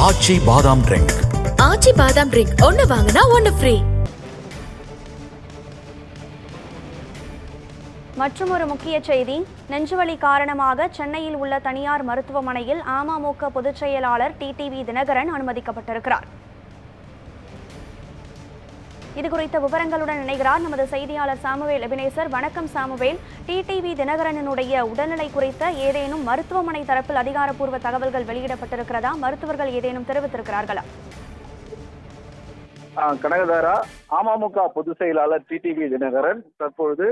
ஆச்சி பாதாம் ட்ரிங்க். ஆச்சி பாதாம் ட்ரிங்க் ஒன்னு வாங்கினா ஒன்னு ஃப்ரீ. மற்றும் ஒரு முக்கிய செய்தி, நெஞ்சுவலி காரணமாக சென்னையில் உள்ள தனியார் மருத்துவமனையில் அமமுக பொதுச் செயலாளர் டிடிவி தினகரன் அனுமதிக்கப்பட்டிருக்கிறார். இதுகுறித்த விவரங்களுடன் இணைகிறார் நமது செய்தியாளர் சாமுவேல் எபினேசர். வணக்கம் சாமுவேல். டிடிவி தினகரனுடைய உடல்நிலை குறித்த ஏதேனும் மருத்துவமனை தரப்பில் அதிகாரப்பூர்வ தகவல்கள் வெளியிடப்பட்டிருக்கிறதா? மருத்துவர்கள் ஏதேனும் தெரிவித்திருக்கிறார்களா? கனகதாரா, அமமுக பொதுச் செயலாளர் டிடிவி தினகரன் தற்பொழுது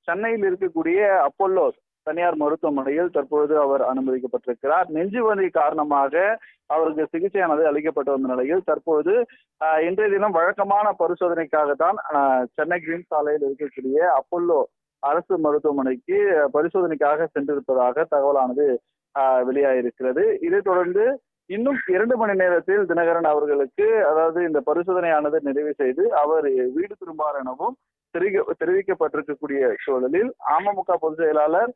சென்னையில் இருக்கக்கூடிய அப்போலோ தனியார் மருத்துவமனையில் தற்பொழுது அவர் அனுமதிக்கப்பட்டிருக்கிறார். நெஞ்சுவலி காரணமாக அவருக்கு சிகிச்சையானது அளிக்கப்பட்டு வந்த நிலையில் தற்போது இன்றைய தினம் வழக்கமான பரிசோதனைக்காகத்தான் சென்னை கிரீன் சாலையில் இருக்கக்கூடிய அப்போலோ அரசு மருத்துவமனைக்கு பரிசோதனைக்காக சென்றிருப்பதாக தகவலானது வெளியாகிருக்கிறது. இதைத் தொடர்ந்து இன்னும் 2 மணி நேரத்தில் தினகரன் அவர்களுக்கு, அதாவது இந்த பரிசோதனையானது நிறைவு செய்து அவர் வீடு திரும்பார் எனவும் தெரிவிக்கப்பட்டிருக்கக்கூடிய சூழலில் அமமுக பொதுச் செயலாளர்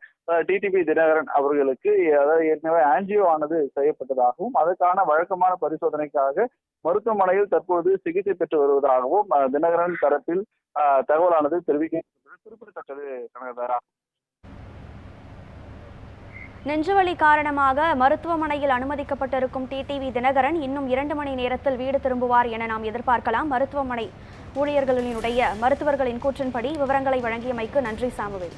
டிடிவி தினகரன் அவர்களுக்கு, அதாவது ஏற்கனவே ஆன்ஜியோ ஆனது செய்யப்பட்டதாகவும் அதற்கான வழக்கமான பரிசோதனைக்காக மருத்துவமனையில் தற்போது சிகிச்சை பெற்று வருவதாகவும் தினகரன் தரப்பில் தகவலானது தெரிவிக்கப்பட்டது குறிப்பிடத்தக்கது. கனகதாரா, நெஞ்சுவலி காரணமாக மருத்துவமனையில் அனுமதிக்கப்பட்டிருக்கும் டிடிவி தினகரன் இன்னும் 2 மணி நேரத்தில் வீடு திரும்புவார் என நாம் எதிர்பார்க்கலாம். மருத்துவமனை ஊழியர்களினுடைய மருத்துவர்களின் கூற்றின்படி விவரங்களை வழங்கியமைக்கு நன்றி சாமுவேல்.